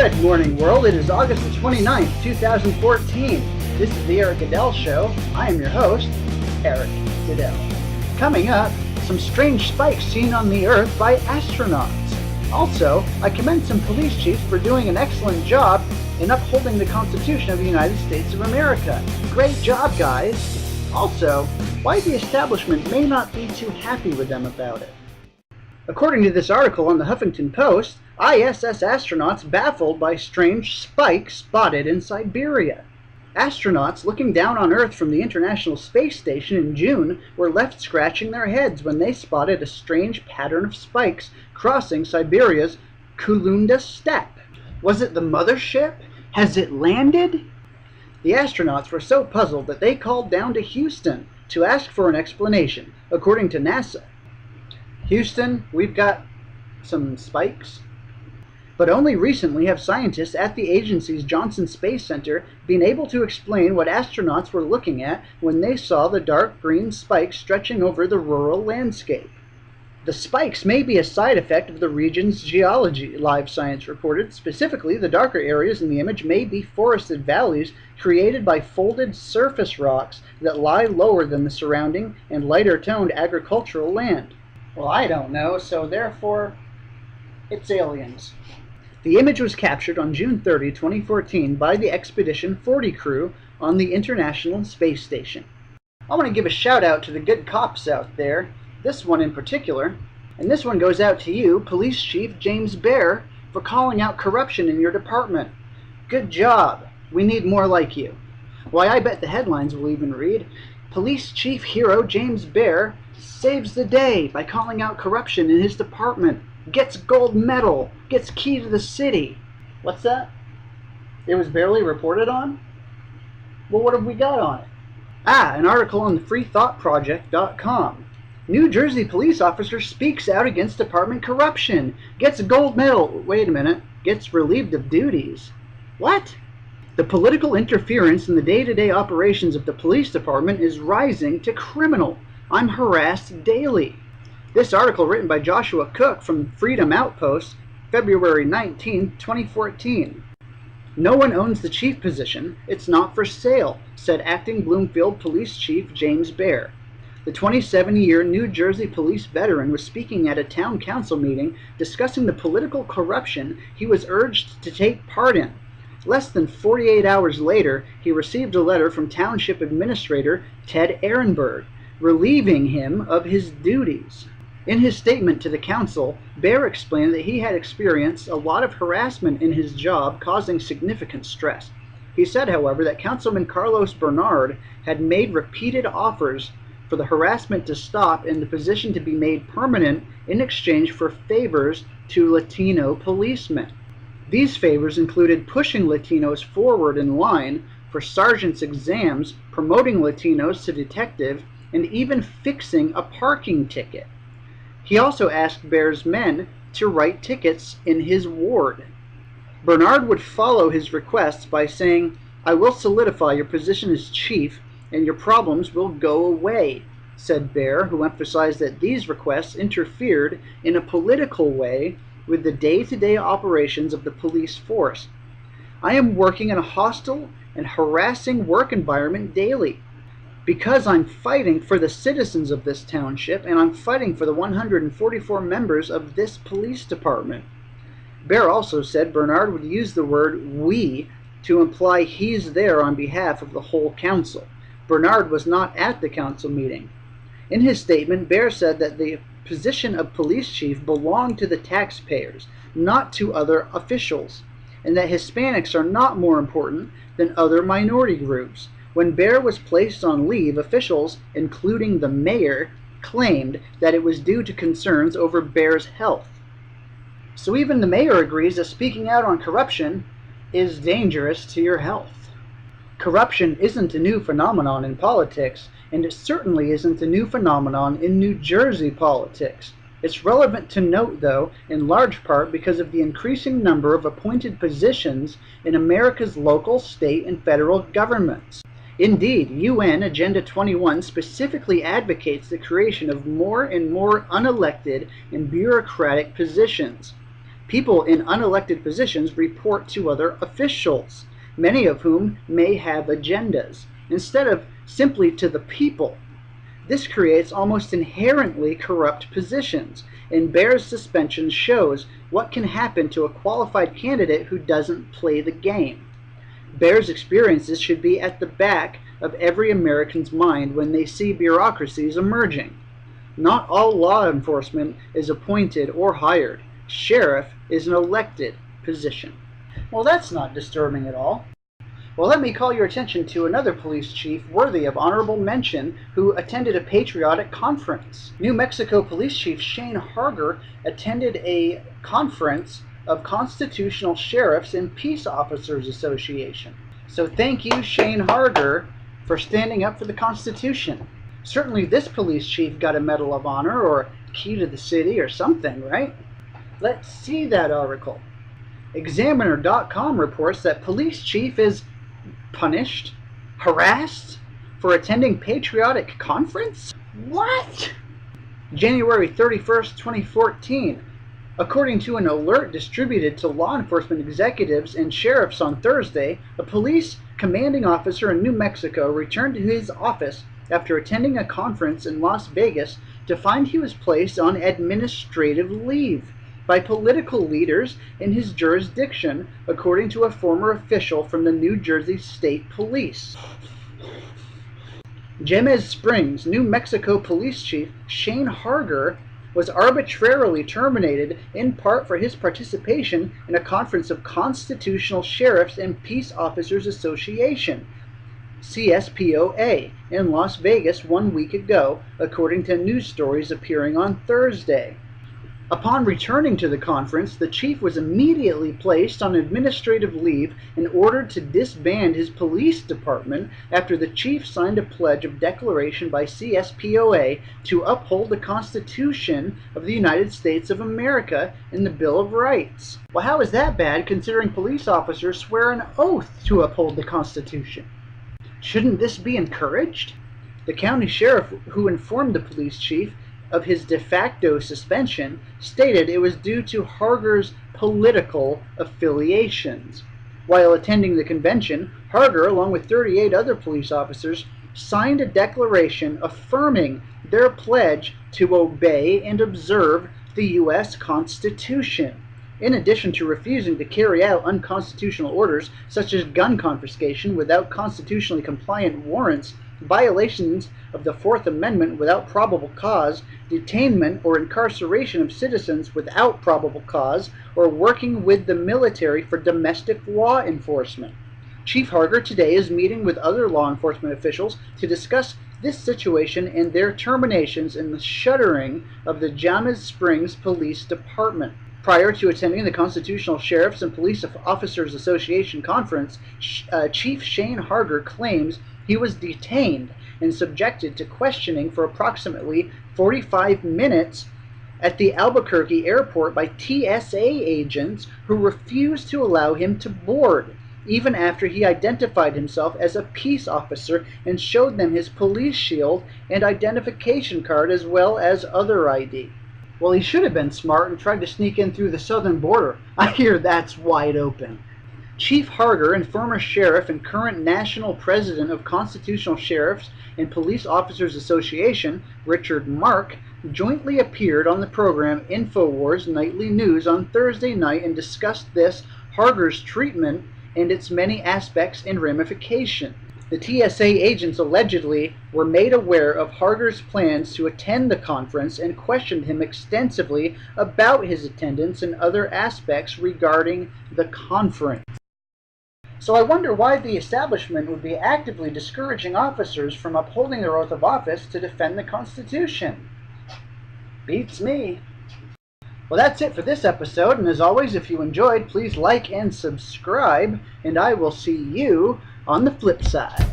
Good morning, world. It is August the 29th, 2014. This is the Eric Goodell Show. I am your host, Eric Goodell. Coming up, some strange spikes seen on the Earth by astronauts. Also, I commend some police chiefs for doing an excellent job in upholding the Constitution of the United States of America. Great job, guys. Also, why the establishment may not be too happy with them about it. According to this article on the Huffington Post, ISS astronauts baffled by strange spikes spotted in Siberia. Astronauts looking down on Earth from the International Space Station in June were left scratching their heads when they spotted a strange pattern of spikes crossing Siberia's Kulunda steppe. Was it the mothership? Has it landed? The astronauts were so puzzled that they called down to Houston to ask for an explanation, according to NASA. Houston, we've got some spikes. But only recently have scientists at the agency's Johnson Space Center been able to explain what astronauts were looking at when they saw the dark green spikes stretching over the rural landscape. The spikes may be a side effect of the region's geology, Live Science reported. Specifically, the darker areas in the image may be forested valleys created by folded surface rocks that lie lower than the surrounding and lighter-toned agricultural land. Well, I don't know, so therefore, it's aliens. The image was captured on June 30, 2014 by the Expedition 40 crew on the International Space Station. I want to give a shout out to the good cops out there, this one in particular, and this one goes out to you, Police Chief James Baer, for calling out corruption in your department. Good job. We need more like you. Why, I bet the headlines will even read, Police Chief Hero James Baer saves the day by calling out corruption in his department, gets gold medal, gets key to the city. What's that? It was barely reported on? Well, what have we got on it? An article on the freethoughtproject.com. New Jersey police officer speaks out against department corruption, gets a gold medal, wait a minute, gets relieved of duties. What? The political interference in the day-to-day operations of the police department is rising to criminal. I'm harassed daily. This article written by Joshua Cook from Freedom Outpost, February 19, 2014. No one owns the chief position. It's not for sale, said acting Bloomfield Police Chief James Baer. The 27-year New Jersey police veteran was speaking at a town council meeting discussing the political corruption he was urged to take part in. Less than 48 hours later, he received a letter from Township Administrator Ted Ehrenberg, relieving him of his duties. In his statement to the council, Baer explained that he had experienced a lot of harassment in his job, causing significant stress. He said, however, that Councilman Carlos Bernard had made repeated offers for the harassment to stop and the position to be made permanent in exchange for favors to Latino policemen. These favors included pushing Latinos forward in line for sergeant's exams, promoting Latinos to detective, and even fixing a parking ticket. He also asked Baer's men to write tickets in his ward. Bernard would follow his requests by saying, I will solidify your position as chief and your problems will go away, said Baer, who emphasized that these requests interfered in a political way with the day-to-day operations of the police force. I am working in a hostile and harassing work environment daily. Because I'm fighting for the citizens of this township, and I'm fighting for the 144 members of this police department. Baer also said Bernard would use the word we to imply he's there on behalf of the whole council. Bernard was not at the council meeting. In his statement, Baer said that the position of police chief belonged to the taxpayers, not to other officials, and that Hispanics are not more important than other minority groups. When Baer was placed on leave, officials, including the mayor, claimed that it was due to concerns over Baer's health. So even the mayor agrees that speaking out on corruption is dangerous to your health. Corruption isn't a new phenomenon in politics, and it certainly isn't a new phenomenon in New Jersey politics. It's relevant to note, though, in large part because of the increasing number of appointed positions in America's local, state, and federal governments. Indeed, UN Agenda 21 specifically advocates the creation of more and more unelected and bureaucratic positions. People in unelected positions report to other officials, many of whom may have agendas, instead of simply to the people. This creates almost inherently corrupt positions, and Baer's suspension shows what can happen to a qualified candidate who doesn't play the game. Baer's experiences should be at the back of every American's mind when they see bureaucracies emerging. Not all law enforcement is appointed or hired. Sheriff is an elected position. Well, that's not disturbing at all. Well, let me call your attention to another police chief worthy of honorable mention who attended a patriotic conference. New Mexico Police Chief Shane Harger attended a conference of Constitutional Sheriffs and Peace Officers Association. So thank you, Shane Harger, for standing up for the Constitution. Certainly this police chief got a Medal of Honor or key to the city or something, right? Let's see that article. Examiner.com reports that police chief is punished, harassed for attending patriotic conference? What? January 31st, 2014. According to an alert distributed to law enforcement executives and sheriffs on Thursday, a police commanding officer in New Mexico returned to his office after attending a conference in Las Vegas to find he was placed on administrative leave by political leaders in his jurisdiction, according to a former official from the New Jersey State Police. Jemez Springs, New Mexico Police Chief Shane Harger was arbitrarily terminated in part for his participation in a conference of Constitutional Sheriffs and Peace Officers Association, CSPOA, in Las Vegas 1 week ago, according to news stories appearing on Thursday. Upon returning to the conference, the chief was immediately placed on administrative leave and ordered to disband his police department after the chief signed a pledge of declaration by CSPOA to uphold the Constitution of the United States of America and the Bill of Rights. Well, how is that bad considering police officers swear an oath to uphold the Constitution? Shouldn't this be encouraged? The county sheriff who informed the police chief of his de facto suspension stated it was due to Harger's political affiliations. While attending the convention, Harger, along with 38 other police officers, signed a declaration affirming their pledge to obey and observe the U.S. Constitution. In addition to refusing to carry out unconstitutional orders such as gun confiscation without constitutionally compliant warrants, violations of the Fourth Amendment without probable cause, detainment or incarceration of citizens without probable cause, or working with the military for domestic law enforcement. Chief Harger today is meeting with other law enforcement officials to discuss this situation and their terminations in the shuttering of the Jemez Springs Police Department. Prior to attending the Constitutional Sheriffs and Police Officers Association conference, Chief Shane Harger claims he was detained and subjected to questioning for approximately 45 minutes at the Albuquerque airport by TSA agents who refused to allow him to board, even after he identified himself as a peace officer and showed them his police shield and identification card as well as other ID. Well, he should have been smart and tried to sneak in through the southern border. I hear that's wide open. Chief Harger and former sheriff and current national president of Constitutional Sheriffs and Police Officers Association, Richard Mark, jointly appeared on the program InfoWars Nightly News on Thursday night and discussed this, Harger's treatment, and its many aspects and ramifications. The TSA agents allegedly were made aware of Harger's plans to attend the conference and questioned him extensively about his attendance and other aspects regarding the conference. So I wonder why the establishment would be actively discouraging officers from upholding their oath of office to defend the Constitution. Beats me. Well, that's it for this episode, and as always, if you enjoyed, please like and subscribe, and I will see you on the flip side.